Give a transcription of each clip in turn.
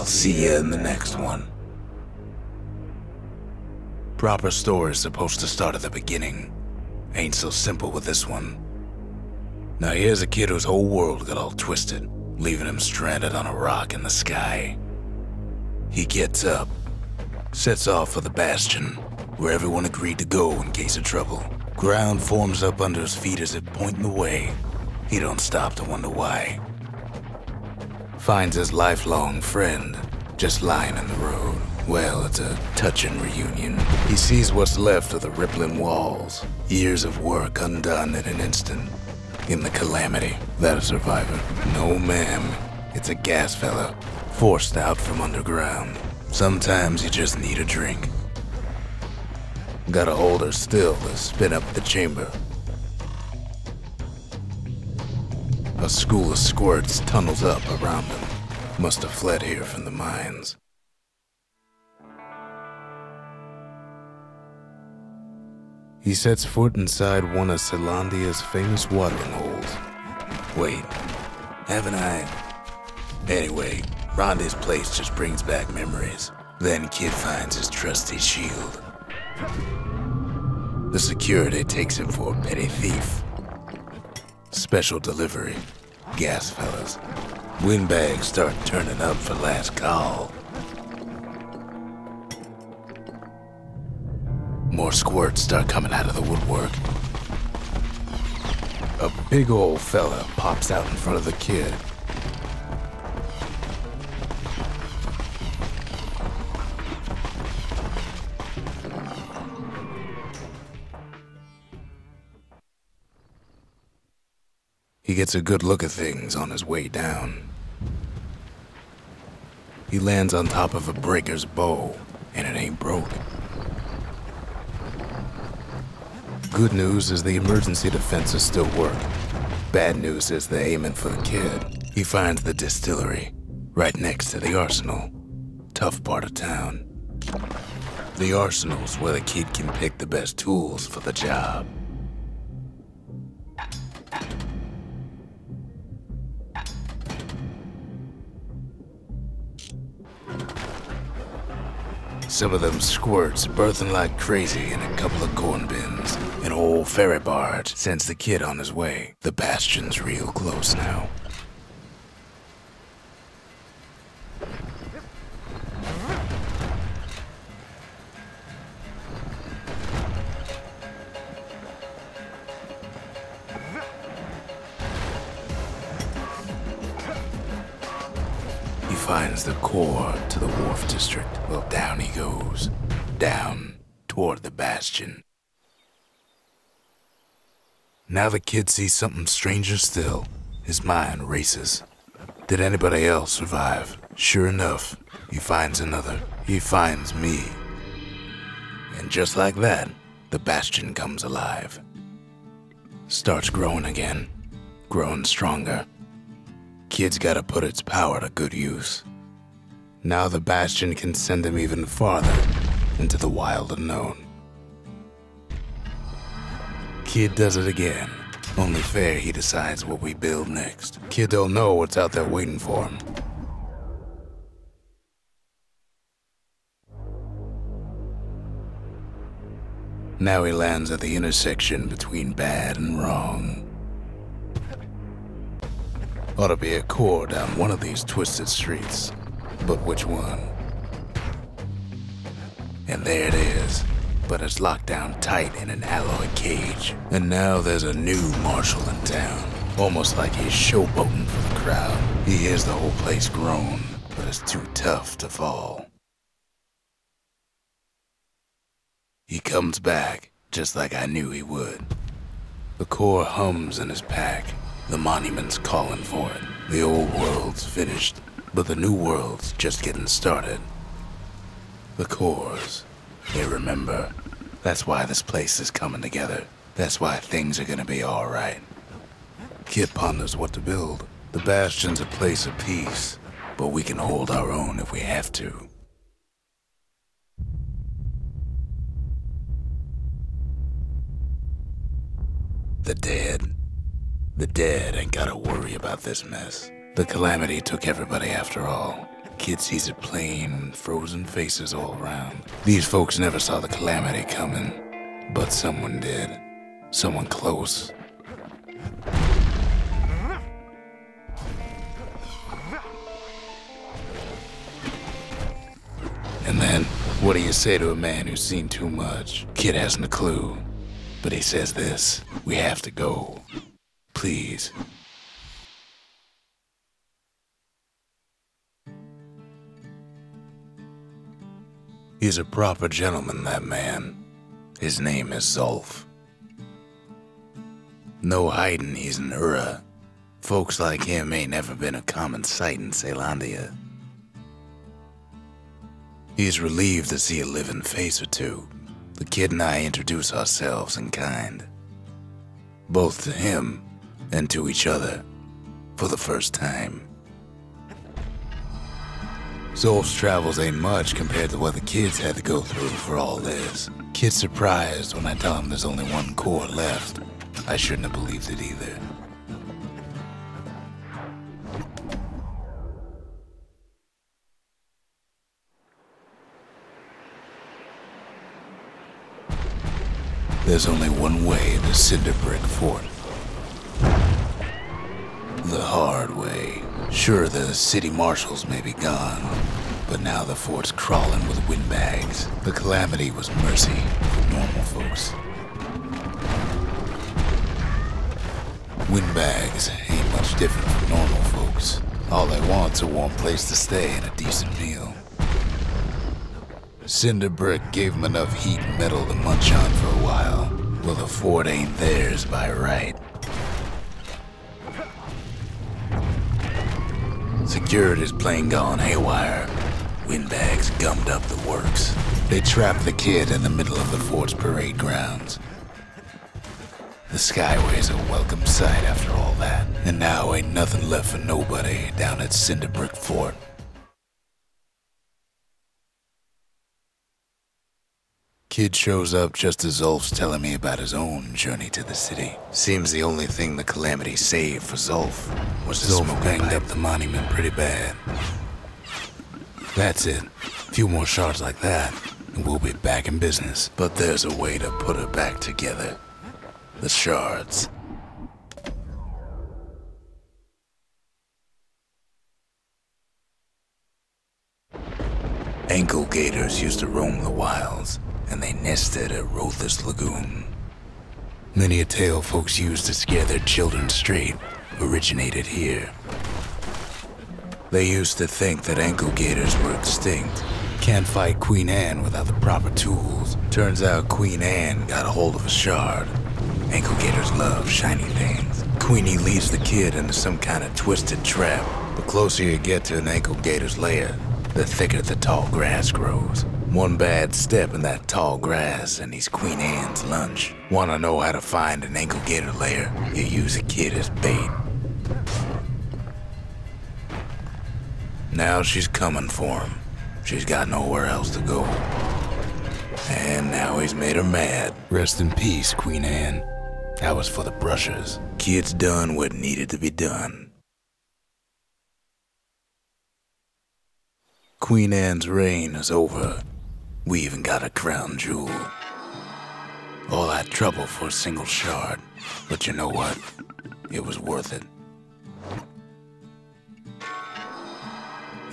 I'll see you in the next one. Proper story is supposed to start at the beginning. Ain't so simple with this one. Now here's a kid whose whole world got all twisted, leaving him stranded on a rock in the sky. He gets up, sets off for the Bastion, where everyone agreed to go in case of trouble. Ground forms up under his feet as if pointing the way. He don't stop to wonder why. Finds his lifelong friend, just lying in the road. Well, it's a touching reunion. He sees what's left of the rippling walls. Years of work undone in an instant. In the calamity, that a survivor? No, ma'am. It's a gas fella, forced out from underground. Sometimes you just need a drink. Gotta hold her still to spin up the chamber. A school of squirts tunnels up around him. Must have fled here from the mines. He sets foot inside one of Celandia's famous watering holes. Wait, haven't I? Anyway, Rhonda's place just brings back memories. Then Kid finds his trusty shield. The security takes him for a petty thief. Special delivery, gas fellas. Windbags start turning up for last call. More squirts start coming out of the woodwork. A big old fella pops out in front of the kid. He gets a good look at things on his way down. He lands on top of a breaker's bow, and it ain't broke. Good news is the emergency defenses still work. Bad news is they're aiming for the kid. He finds the distillery, right next to the arsenal. Tough part of town. The arsenal's where the kid can pick the best tools for the job. Some of them squirts birthing like crazy in a couple of corn bins. An old ferry barge sends the kid on his way. The Bastion's real close now. He finds the core to the wharf district. Well, down he goes. Down toward the Bastion. Now the kid sees something stranger still. His mind races. Did anybody else survive? Sure enough, he finds another. He finds me. And just like that, the Bastion comes alive. Starts growing again. Growing stronger. Kid's gotta put its power to good use. Now the Bastion can send him even farther into the wild unknown. Kid does it again. Only fair he decides what we build next. Kid don't know what's out there waiting for him. Now he lands at the intersection between bad and wrong. Ought to be a core down one of these twisted streets. But which one? And there it is. But it's locked down tight in an alloy cage. And now there's a new marshal in town. Almost like he's showboating for the crowd. He hears the whole place groan, but it's too tough to fall. He comes back, just like I knew he would. The core hums in his pack. The monument's calling for it. The old world's finished, but the new world's just getting started. The cores, they remember. That's why this place is coming together. That's why things are gonna be all right. Kid ponders what to build. The Bastion's a place of peace, but we can hold our own if we have to. The dead. The dead ain't gotta worry about this mess. The calamity took everybody after all. Kid sees it plain, frozen faces all around. These folks never saw the calamity coming, but someone did. Someone close. And then, what do you say to a man who's seen too much? Kid hasn't a clue, but he says this: we have to go. Please. He's a proper gentleman, that man. His name is Zolf. No hiding he's an Ura. Folks like him ain't never been a common sight in Caelondia. He's relieved to see a living face or two. The kid and I introduce ourselves in kind. Both to him and to each other, for the first time. Zolf's travels ain't much compared to what the kids had to go through for all this. Kid's surprised when I tell him there's only one core left. I shouldn't have believed it either. There's only one way to Cinderbrick Fort. The hard way. Sure, the city marshals may be gone, but now the fort's crawling with windbags. The calamity was mercy for normal folks. Windbags ain't much different from normal folks. All they want's a warm place to stay and a decent meal. Cinderbrick gave them enough heat and metal to munch on for a while. Well, the fort ain't theirs by right. Security's plain gone haywire. Windbags gummed up the works. They trapped the kid in the middle of the fort's parade grounds. The Skyway's a welcome sight after all that. And now ain't nothing left for nobody down at Cinderbrick Fort. Kid shows up just as Zolf's telling me about his own journey to the city. Seems the only thing the calamity saved for Zolf was the smoke banged up the monument pretty bad. That's it. A few more shards like that, and we'll be back in business. But there's a way to put her back together. The shards. Ankle gators used to roam the wilds, and they nested at Rothus Lagoon. Many a tale folks used to scare their children straight originated here. They used to think that ankle gators were extinct. Can't fight Queen Anne without the proper tools. Turns out Queen Anne got a hold of a shard. Ankle gators love shiny things. Queenie leads the kid into some kind of twisted trap. The closer you get to an ankle gator's lair, the thicker the tall grass grows. One bad step in that tall grass and he's Queen Anne's lunch. Wanna know how to find an ankle gator lair? You use a kid as bait. Now she's coming for him. She's got nowhere else to go. And now he's made her mad. Rest in peace, Queen Anne. That was for the brushers. Kid's done what needed to be done. Queen Anne's reign is over. We even got a crown jewel. All that trouble for a single shard. But you know what? It was worth it.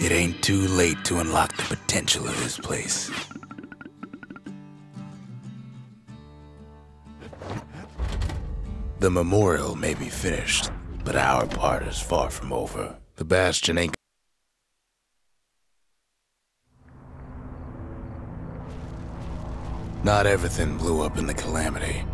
It ain't too late to unlock the potential of this place. The memorial may be finished, but our part is far from over. The Bastion ain't. Not everything blew up in the calamity.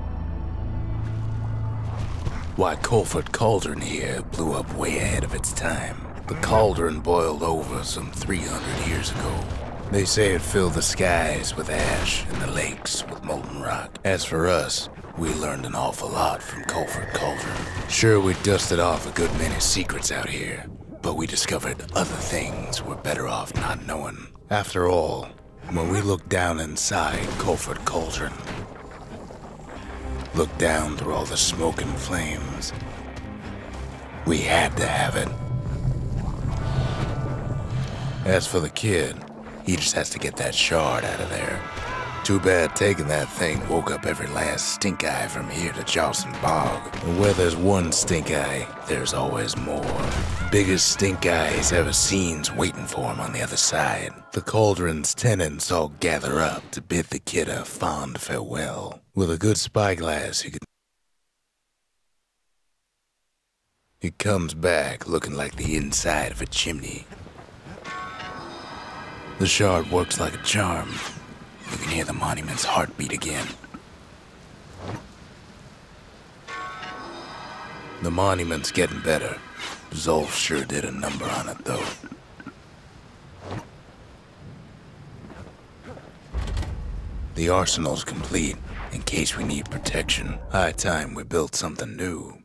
Why, Colford Cauldron here blew up way ahead of its time. The Cauldron boiled over some 300 years ago. They say it filled the skies with ash and the lakes with molten rock. As for us, we learned an awful lot from Colford Cauldron. Sure, we dusted off a good many secrets out here, but we discovered other things we're better off not knowing. After all, when we looked down inside Colford Cauldron, looked down through all the smoke and flames, we had to have it. As for the kid, he just has to get that shard out of there. Too bad taking that thing woke up every last stink eye from here to Charleston Bog. And where there's one stink eye, there's always more. Biggest stink eye he's ever seen's waiting for him on the other side. The Cauldron's tenants all gather up to bid the kid a fond farewell. With a good spyglass, he comes back looking like the inside of a chimney. The shard works like a charm. You can hear the monument's heartbeat again. The monument's getting better. Zolf sure did a number on it, though. The arsenal's complete, in case we need protection. High time we built something new.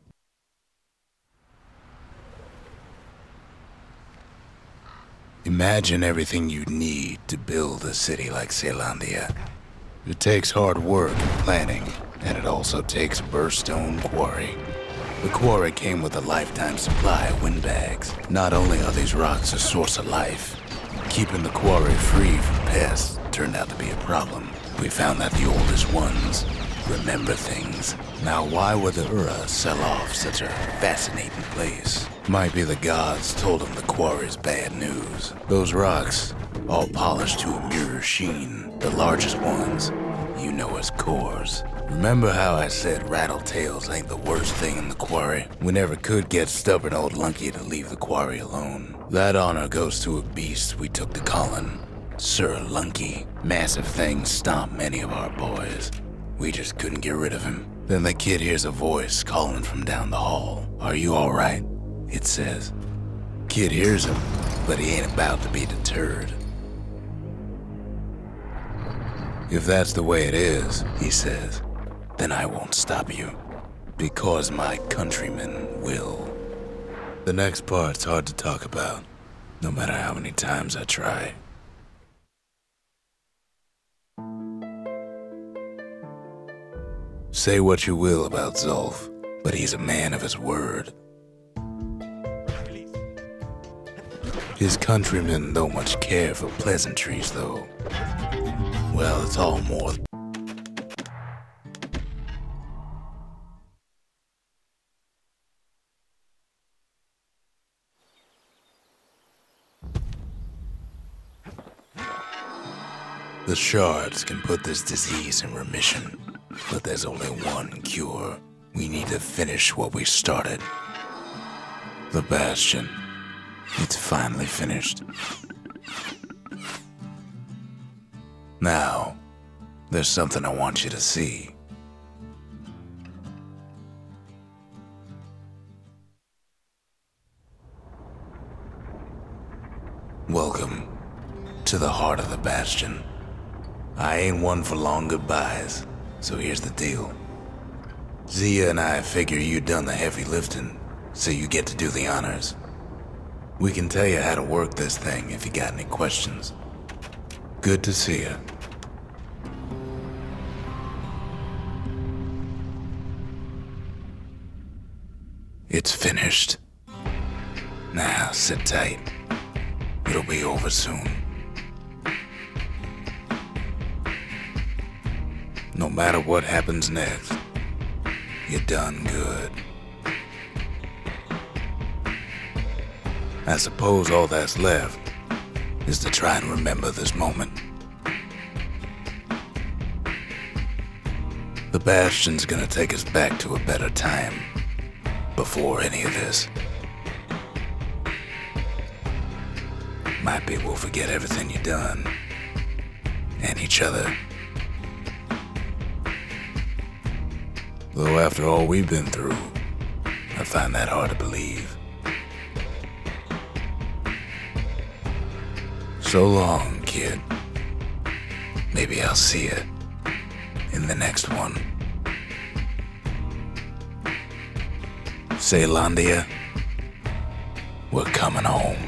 Imagine everything you'd need to build a city like Caelondia. It takes hard work and planning, and it also takes a Burstone quarry. The quarry came with a lifetime supply of windbags. Not only are these rocks a source of life, keeping the quarry free from pests turned out to be a problem. We found that the oldest ones remember things. Now why would the Ura sell off such a fascinating place? Might be the gods told them the quarry's bad news. Those rocks, all polished to a mirror sheen, the largest ones, you know as cores. Remember how I said rattletails ain't the worst thing in the quarry? We never could get stubborn old Lunky to leave the quarry alone. That honor goes to a beast we took to Colin, Sir Lunky. Massive things stomped many of our boys. We just couldn't get rid of him. Then the kid hears a voice calling from down the hall. "Are you all right?" it says. Kid hears him, but he ain't about to be deterred. "If that's the way it is," he says, "then I won't stop you, because my countrymen will." The next part's hard to talk about, no matter how many times I try. Say what you will about Zolf, but he's a man of his word. His countrymen don't much care for pleasantries, though. Well, it's all more. The shards can put this disease in remission, but there's only one cure. We need to finish what we started. The Bastion. It's finally finished. Now, there's something I want you to see. Welcome to the heart of the Bastion. I ain't one for long goodbyes, so here's the deal. Zia and I figure you done the heavy lifting, so you get to do the honors. We can tell you how to work this thing if you got any questions. Good to see you. It's finished. Now, sit tight. It'll be over soon. No matter what happens next, you're done good. I suppose all that's left is to try and remember this moment. The Bastion's gonna take us back to a better time before any of this. Might be we'll forget everything you've done and each other. Though after all we've been through, I find that hard to believe. So long, kid. Maybe I'll see you in the next one. Caelondia, we're coming home.